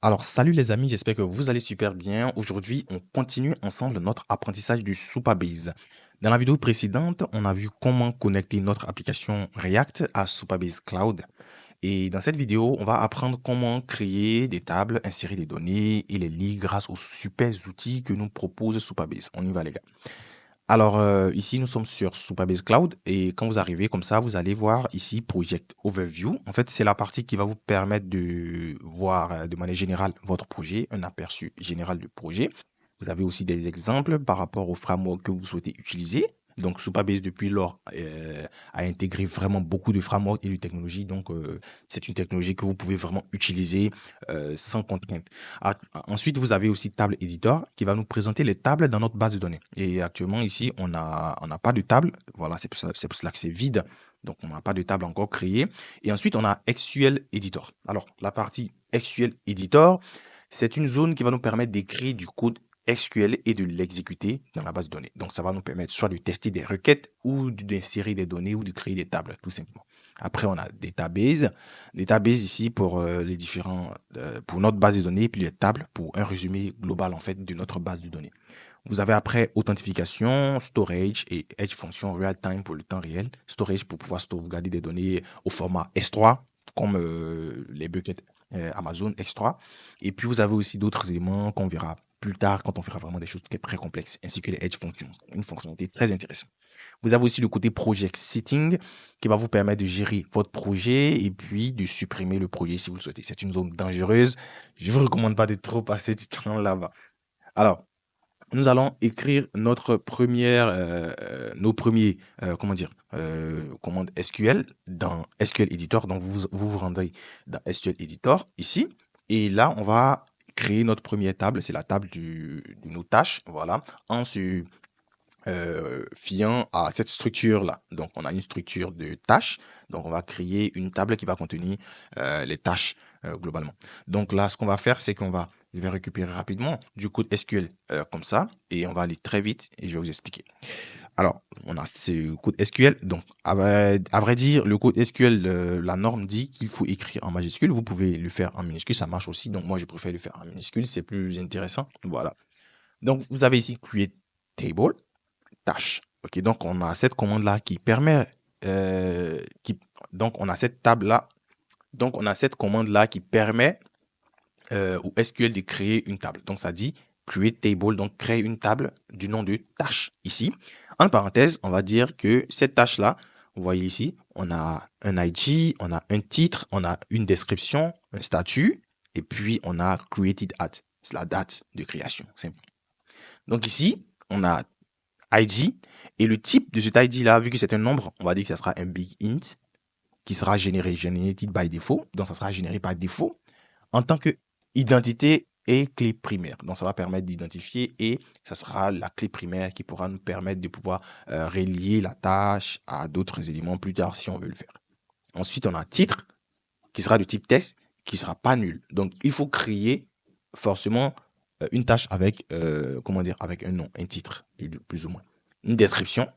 Alors, salut les amis, j'espère que vous allez super bien. Aujourd'hui, on continue ensemble notre apprentissage du Supabase. Dans la vidéo précédente, on a vu comment connecter notre application React à Supabase Cloud. Et dans cette vidéo, on va apprendre comment créer des tables, insérer des données et les lire grâce aux super outils que nous propose Supabase. On y va les gars. Alors, ici, nous sommes sur Supabase Cloud et quand vous arrivez comme ça, vous allez voir ici Project Overview. En fait, c'est la partie qui va vous permettre de voir de manière générale votre projet, un aperçu général du projet. Vous avez aussi des exemples par rapport au framework que vous souhaitez utiliser. Donc, Supabase, depuis lors, a intégré vraiment beaucoup de frameworks et de technologies. Donc, c'est une technologie que vous pouvez vraiment utiliser sans contrainte. Ensuite, vous avez aussi Table Editor qui va nous présenter les tables dans notre base de données. Et actuellement, ici, on n'a pas de table. Voilà, c'est pour cela que c'est vide. Donc, on n'a pas de table encore créée. Et ensuite, on a SQL Editor. Alors, la partie SQL Editor, c'est une zone qui va nous permettre d'écrire du code SQL et de l'exécuter dans la base de données. Donc, ça va nous permettre soit de tester des requêtes ou d'insérer des données ou de créer des tables, tout simplement. Après, on a Database. Database ici pour les différents, pour notre base de données, puis les tables pour un résumé global en fait de notre base de données. Vous avez après authentification, storage et edge function real time pour le temps réel. Storage pour pouvoir sauvegarder des données au format S3 comme les buckets Amazon S3. Et puis vous avez aussi d'autres éléments qu'on verra plus tard quand on fera vraiment des choses très complexes, ainsi que les edge functions. Une fonctionnalité très intéressante. Vous avez aussi le côté project setting qui va vous permettre de gérer votre projet et puis de supprimer le projet si vous le souhaitez. C'est une zone dangereuse. Je ne vous recommande pas de trop passer du temps là-bas. Alors, nous allons écrire nos premiers, comment dire, commandes SQL dans SQL Editor. Donc, vous rendez dans SQL Editor ici. Et là, on va créer notre première table. C'est la table de nos tâches. Voilà. En se fiant à cette structure-là. Donc, on a une structure de tâches. Donc, on va créer une table qui va contenir les tâches globalement. Donc là, ce qu'on va faire, c'est je vais récupérer rapidement du code SQL comme ça et on va aller très vite et je vais vous expliquer. Alors, on a ce code SQL. Donc, à vrai dire, le code SQL, la norme dit qu'il faut écrire en majuscule. Vous pouvez le faire en minuscule, ça marche aussi. Donc, moi, je préfère le faire en minuscule, c'est plus intéressant. Voilà. Donc, vous avez ici create table tâche. Ok, donc on a cette commande-là qui permet, donc on a cette table-là, donc on a cette commande-là qui permet au SQL de créer une table. Donc ça dit create table, donc créer une table du nom de tâche ici. En parenthèse, on va dire que cette tâche-là, vous voyez ici, on a un ID, on a un titre, on a une description, un statut, et puis on a created at, c'est la date de création. Donc ici, on a ID. Et le type de cet ID-là, vu que c'est un nombre, on va dire que ça sera un big int qui sera generated by default. Donc, ça sera généré par défaut en tant que identité et clé primaire. Donc, ça va permettre d'identifier et ça sera la clé primaire qui pourra nous permettre de pouvoir relier la tâche à d'autres éléments plus tard si on veut le faire. Ensuite, on a titre qui sera de type texte qui ne sera pas nul. Donc, il faut créer forcément une tâche avec, comment dire, avec un nom, un titre, plus ou moins. Une description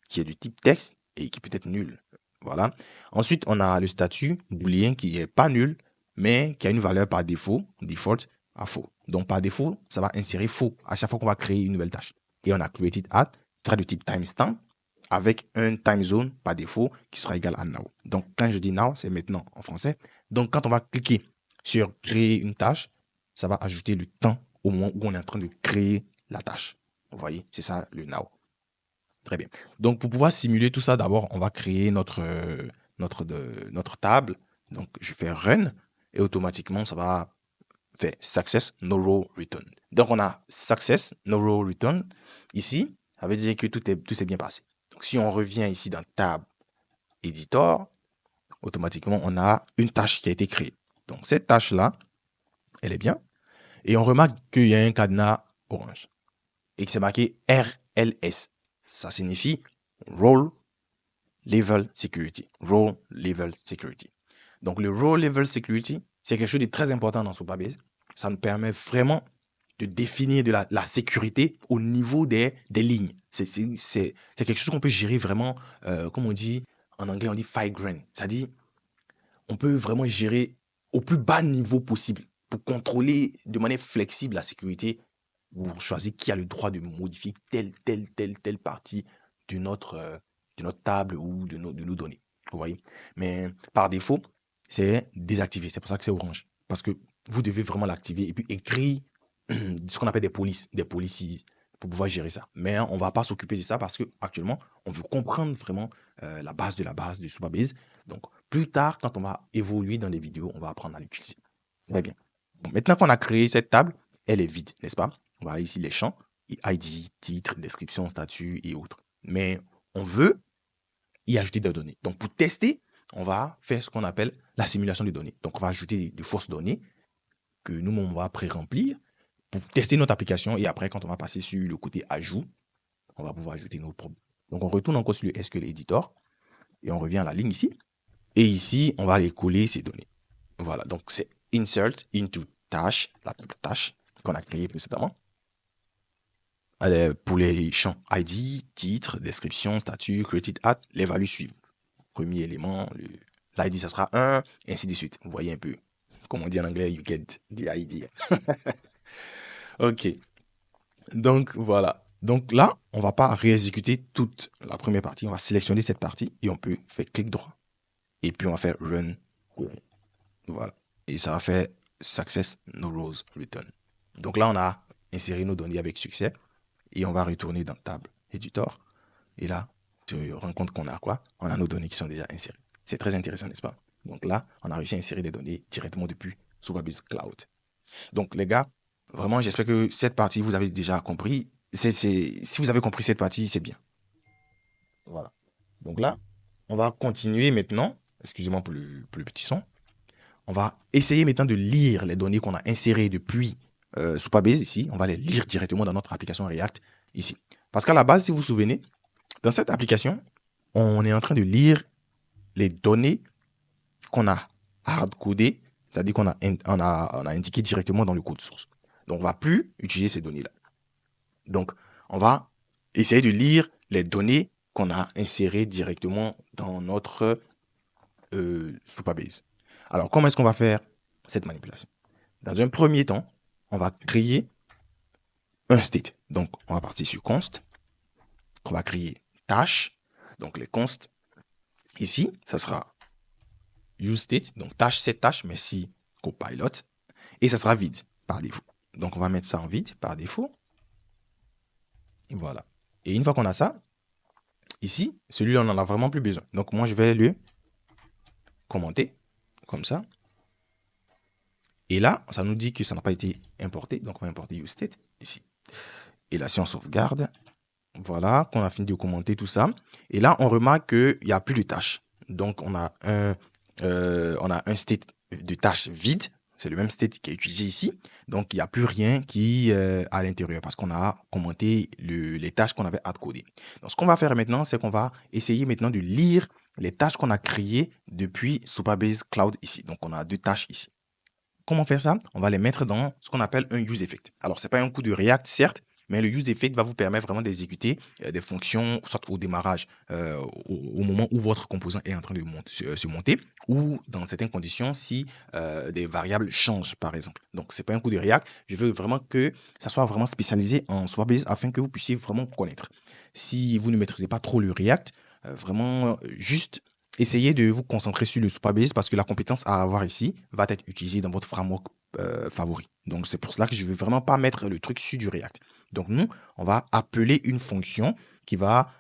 qui est du type texte et qui peut être nul. Voilà. Ensuite, on a le statut booléen qui est pas nul, mais qui a une valeur par défaut, default, à faux. Donc, par défaut, ça va insérer faux à chaque fois qu'on va créer une nouvelle tâche. Et on a created at, qui sera de type timestamp, avec un time zone par défaut qui sera égal à now. Donc, quand je dis now, c'est maintenant en français. Donc, quand on va cliquer sur créer une tâche, ça va ajouter le temps au moment où on est en train de créer la tâche. Vous voyez, c'est ça le now. Très bien. Donc, pour pouvoir simuler tout ça, d'abord, on va créer notre table. Donc, je fais run et automatiquement, ça va faire success, no row return. Donc, on a success, no row return. Ici, ça veut dire que tout s'est bien passé. Donc, si on revient ici dans tab editor, automatiquement, on a une tâche qui a été créée. Donc, cette tâche-là, elle est bien. Et on remarque qu'il y a un cadenas orange et que c'est marqué RLS. Ça signifie Role Level Security. Role Level Security. Donc, le Role Level Security, c'est quelque chose de très important dans Supabase. Ça nous permet vraiment de définir de la sécurité au niveau des lignes. C'est quelque chose qu'on peut gérer vraiment, comme on dit en anglais, on dit fine grain. C'est-à-dire, on peut vraiment gérer au plus bas niveau possible. pour contrôler de manière flexible la sécurité, vous choisissez qui a le droit de modifier telle partie de notre table ou de nos données. Vous voyez? Mais par défaut, c'est désactivé. C'est pour ça que c'est orange. Parce que vous devez vraiment l'activer et puis écrire ce qu'on appelle des policies pour pouvoir gérer ça. Mais on ne va pas s'occuper de ça parce que actuellement, on veut comprendre vraiment la base de Supabase. Donc, plus tard, quand on va évoluer dans les vidéos, on va apprendre à l'utiliser. Très bien. Bon, maintenant qu'on a créé cette table, elle est vide, n'est-ce pas? On va ici les champs, ID, titre, description, statut et autres. Mais on veut y ajouter des données. Donc, pour tester, on va faire ce qu'on appelle la simulation de données. Donc, on va ajouter de fausses données que nous, on va pré-remplir pour tester notre application. Et après, quand on va passer sur le côté ajout, on va pouvoir ajouter nos propres. Donc, on retourne encore sur le SQL Editor et on revient à la ligne ici. Et ici, on va aller coller ces données. Voilà, donc c'est insert into tâche, la table tâche qu'on a créée précédemment. Pour les champs ID, titre, description, statut, created at, les values suivent. Premier élément, l'ID, ça sera 1, et ainsi de suite. Vous voyez un peu, comme on dit en anglais, you get the idea. Ok, donc voilà. Donc là, on ne va pas réexécuter toute la première partie. On va sélectionner cette partie et on peut faire clic droit. Et puis on va faire run. Voilà. Et ça va faire success no rows return. Donc là, on a inséré nos données avec succès. Et on va retourner dans table editor. Et là, tu rends compte qu'on a quoi? On a nos données qui sont déjà insérées. C'est très intéressant, n'est-ce pas? Donc là, on a réussi à insérer des données directement depuis Supabase Cloud. Donc les gars, vraiment, j'espère que cette partie, vous avez déjà compris. Si vous avez compris cette partie, c'est bien. Voilà. Donc là, on va continuer maintenant. Excusez-moi pour le petit son. On va essayer maintenant de lire les données qu'on a insérées depuis Supabase ici. On va les lire directement dans notre application React ici. Parce qu'à la base, si vous vous souvenez, dans cette application, on est en train de lire les données qu'on a hard-codées, c'est-à-dire qu'on a, on a indiqué directement dans le code source. Donc, on ne va plus utiliser ces données-là. Donc, on va essayer de lire les données qu'on a insérées directement dans notre Supabase. Alors, comment est-ce qu'on va faire cette manipulation? Dans un premier temps, on va créer un state. Donc, on va partir sur const. On va créer tâche. Donc, les const, ici, ça sera useState. Donc, tâche, c'est tâche, mais si copilot. Et ça sera vide par défaut. Donc, on va mettre ça en vide par défaut. Voilà. Et une fois qu'on a ça, ici, celui-là, on n'en a vraiment plus besoin. Donc, moi, je vais le commenter comme ça. Et là, ça nous dit que ça n'a pas été importé. Donc, on va importer useState ici. Et là, si on sauvegarde, voilà, qu'on a fini de commenter tout ça. Et là, on remarque qu'il n'y a plus de tâches. Donc, on a un state de tâche vide. C'est le même state qui est utilisé ici. Donc, il n'y a plus rien qui est à l'intérieur parce qu'on a commenté les tâches qu'on avait hard-codées. Donc, ce qu'on va faire maintenant, c'est qu'on va essayer maintenant de lire les tâches qu'on a créées depuis Supabase Cloud ici. Donc, on a 2 tâches ici. Comment faire ça? On va les mettre dans ce qu'on appelle un use effect. Alors, ce n'est pas un coup de React, certes, mais le use effect va vous permettre vraiment d'exécuter des fonctions, soit au démarrage, au moment où votre composant est en train de se monter, ou dans certaines conditions, si des variables changent, par exemple. Donc, ce n'est pas un coup de React. Je veux vraiment que ça soit vraiment spécialisé en Supabase afin que vous puissiez vraiment connaître. Si vous ne maîtrisez pas trop le React, vraiment juste essayez de vous concentrer sur le Supabase parce que la compétence à avoir ici va être utilisée dans votre framework favori. Donc, c'est pour cela que je ne veux vraiment pas mettre le truc sur du React. Donc, nous, on va appeler une fonction qui va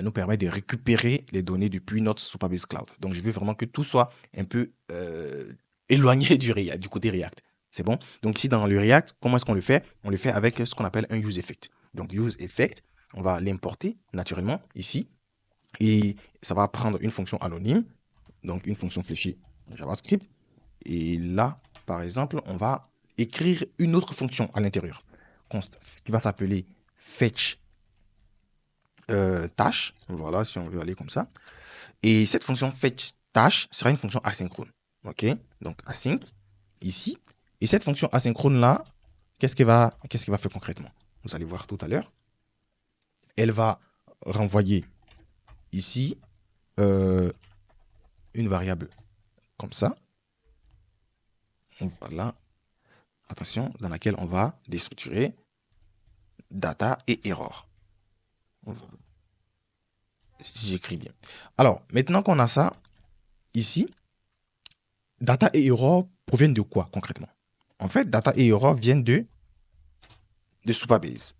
nous permettre de récupérer les données depuis notre Supabase Cloud. Donc, je veux vraiment que tout soit un peu éloigné du côté React. C'est bon? Donc, ici, dans le React, comment est-ce qu'on le fait? On le fait avec ce qu'on appelle un use effect. Donc, use effect, on va l'importer naturellement ici. Et ça va prendre une fonction anonyme, donc une fonction fléchée JavaScript. Et là, par exemple, on va écrire une autre fonction à l'intérieur qui va s'appeler fetch tâche. Voilà, si on veut aller comme ça. Et cette fonction fetch tâche sera une fonction asynchrone. OK? Donc async ici. Et cette fonction asynchrone là, qu'est-ce qu'elle va faire concrètement? Vous allez voir tout à l'heure. Elle va renvoyer ici une variable comme ça. Voilà. attention, dans laquelle on va déstructurer data et error. Si j'écris bien. Alors, maintenant qu'on a ça, ici, data et error proviennent de quoi concrètement? En fait, data et error viennent de Supabase.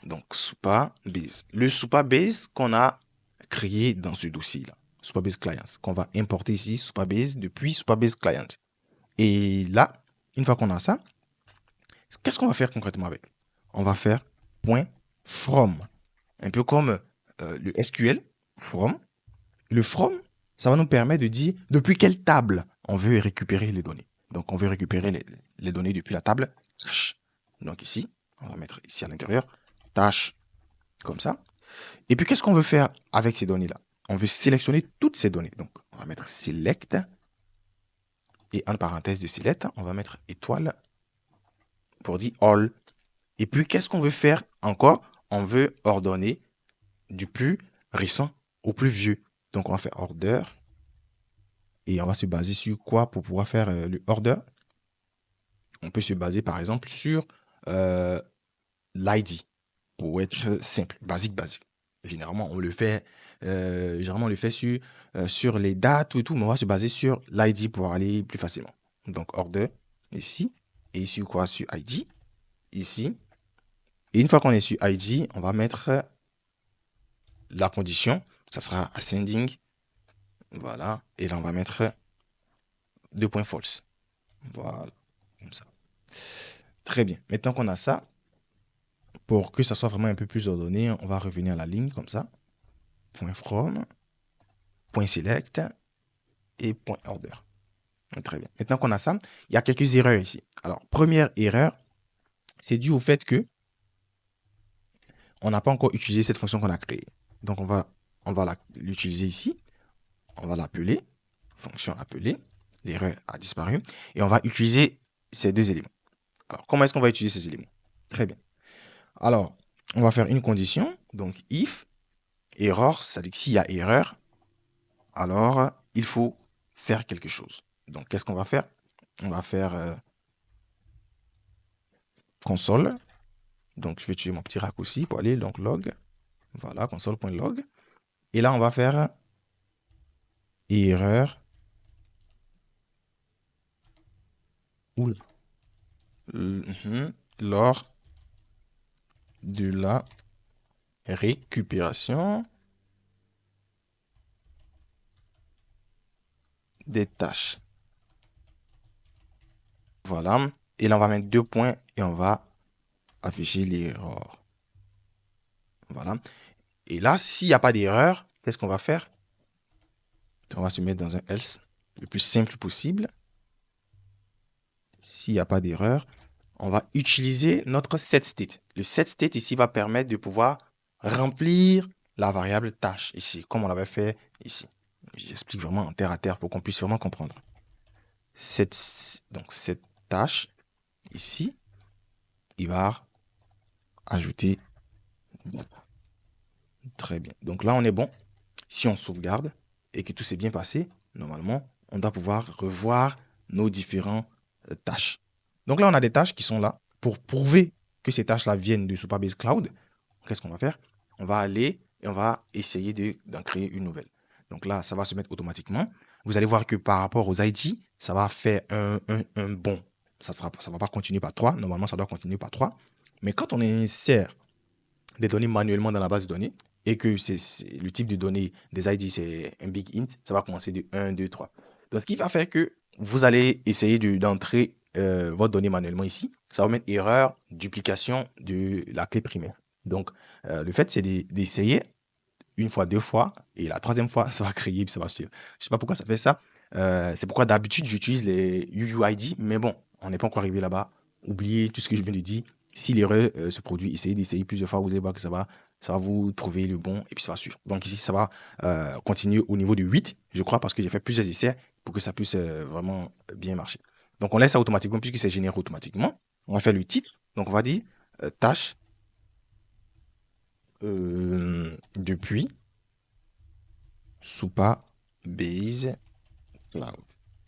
Donc, Supabase. Le Supabase qu'on a créé dans ce dossier-là, Supabase Clients, qu'on va importer ici, Supabase, depuis Supabase Client. Et là, une fois qu'on a ça, qu'est-ce qu'on va faire concrètement avec? On va faire .from, un peu comme le SQL, from. Le from, ça va nous permettre de dire depuis quelle table on veut récupérer les données. Donc, on veut récupérer les données depuis la table tâche. Donc ici, on va mettre ici à l'intérieur, tâche, comme ça. Et puis, qu'est-ce qu'on veut faire avec ces données-là? On veut sélectionner toutes ces données. Donc, on va mettre select. Et en parenthèse de select, on va mettre étoile pour dire all. Et puis, qu'est-ce qu'on veut faire encore? On veut ordonner du plus récent au plus vieux. Donc, on va faire order. Et on va se baser sur quoi pour pouvoir faire le order? On peut se baser par exemple sur l'ID pour être simple, basique. Généralement, on le fait, sur les dates et tout, mais on va se baser sur l'ID pour aller plus facilement. Donc, order ici, et sur quoi? Sur ID, ici. Et une fois qu'on est sur ID, on va mettre la condition, ça sera ascending, voilà, et là on va mettre 2 points false. Voilà, comme ça. Très bien. Maintenant qu'on a ça, pour que ça soit vraiment un peu plus ordonné, on va revenir à la ligne comme ça. .from, .select et .order. Très bien. Maintenant qu'on a ça, il y a quelques erreurs ici. Alors, première erreur, c'est dû au fait que on n'a pas encore utilisé cette fonction qu'on a créée. Donc, on va l'utiliser ici. On va l'appeler, fonction appelée. L'erreur a disparu. Et on va utiliser ces deux éléments. Alors, comment est-ce qu'on va utiliser ces éléments? Très bien. Alors, on va faire une condition. Donc, if, error, c'est-à-dire que s'il y a erreur, alors il faut faire quelque chose. Donc, qu'est-ce qu'on va faire? On va faire console. Donc, je vais utiliser mon petit raccourci pour aller, donc log. Voilà, console.log. Et là, on va faire erreur. Lors de la récupération des tâches. Voilà. Et là, on va mettre 2 points et on va afficher l'erreur. Voilà. Et là, s'il n'y a pas d'erreur, qu'est-ce qu'on va faire? On va se mettre dans un else le plus simple possible. S'il n'y a pas d'erreur, on va utiliser notre setState. Le setState ici va permettre de pouvoir remplir la variable tâche ici, comme on l'avait fait ici. J'explique vraiment en terre à terre pour qu'on puisse vraiment comprendre. Donc cette tâche ici, il va ajouter data. Très bien. Donc là, on est bon. Si on sauvegarde et que tout s'est bien passé, normalement, on doit pouvoir revoir nos différentes tâches. Donc là, on a des tâches qui sont là. Pour prouver que ces tâches-là viennent de Supabase Cloud, qu'est-ce qu'on va faire? On va aller et on va essayer d'en créer une nouvelle. Donc là, ça va se mettre automatiquement. Vous allez voir que par rapport aux ID, ça va faire un bond. Ça ne va pas continuer par 3. Normalement, ça doit continuer par 3. Mais quand on insère des données manuellement dans la base de données et que le type de données des ID, c'est un big int, ça va commencer de 1, 2, 3. Donc, ce qui va faire que vous allez essayer d'entrer votre donnée manuellement ici. Ça va mettre erreur, duplication de la clé primaire. Donc, le fait, c'est d'essayer une fois, deux fois, et la troisième fois, ça va créer, puis ça va suivre. Je ne sais pas pourquoi ça fait ça. C'est pourquoi d'habitude, j'utilise les UUID, mais bon, on n'est pas encore arrivé là-bas. Oubliez tout ce que je viens de dire. Si l'erreur se produit, essayez d'essayer plusieurs fois, vous allez voir que ça va vous trouver le bon, et puis ça va suivre. Donc ici, ça va continuer au niveau de 8, je crois, parce que j'ai fait plusieurs essais pour que ça puisse vraiment bien marcher. Donc on laisse ça automatiquement, puisque c'est généré automatiquement. On va faire le titre. Donc on va dire tâche depuis Supabase Cloud.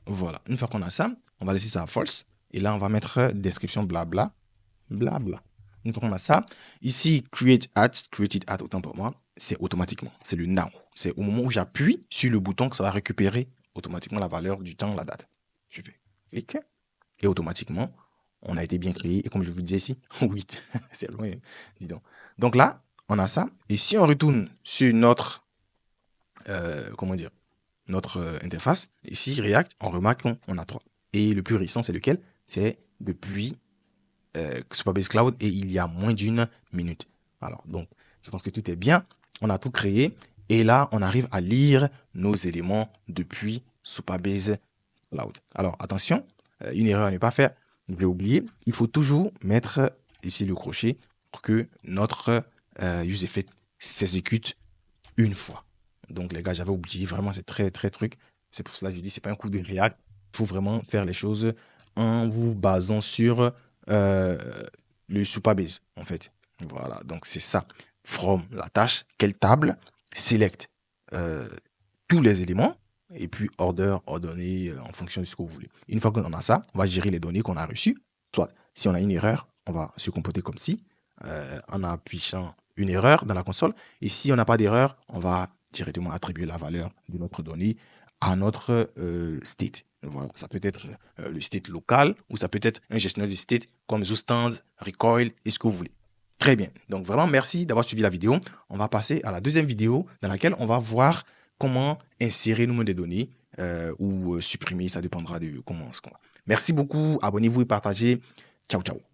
Voilà. Une fois qu'on a ça, on va laisser ça à false. Et là, on va mettre description blabla, blabla. Une fois qu'on a ça, ici, created at, autant pour moi, c'est automatiquement. C'est le now. C'est au moment où j'appuie sur le bouton que ça va récupérer automatiquement la valeur du temps, la date. Je fais clic et automatiquement, on a été bien créé. Et comme je vous disais ici, 8, c'est loin, dis donc. Donc là, on a ça. Et si on retourne sur notre, comment dire, notre interface, ici, React, on remarque qu'on a 3. Et le plus récent, c'est lequel? C'est depuis Supabase Cloud et il y a moins d'une minute. Alors, donc, je pense que tout est bien. On a tout créé. Et là, on arrive à lire nos éléments depuis Supabase Cloud. Alors, attention, une erreur à ne pas faire. Vous avez oublié, il faut toujours mettre ici le crochet pour que notre useEffect s'exécute une fois. Donc, les gars, j'avais oublié. Vraiment, c'est très, très truc. C'est pour cela que je dis, c'est pas un coup de React. Il faut vraiment faire les choses en vous basant sur le Supabase, en fait. Voilà, donc c'est ça. From la tâche, quelle table, select tous les éléments, et puis order, ordonner en fonction de ce que vous voulez. Une fois qu'on a ça, on va gérer les données qu'on a reçues. Soit, si on a une erreur, on va se comporter comme si, en appuyant une erreur dans la console. Et si on n'a pas d'erreur, on va directement attribuer la valeur de notre donnée à notre state. Voilà, ça peut être le state local ou ça peut être un gestionnaire de state comme ZooStand, Recoil et ce que vous voulez. Très bien. Donc vraiment, merci d'avoir suivi la vidéo. On va passer à la deuxième vidéo dans laquelle on va voir comment insérer nous-mêmes des données ou supprimer. Ça dépendra de comment ce qu'on va. Merci beaucoup. Abonnez-vous et partagez. Ciao, ciao.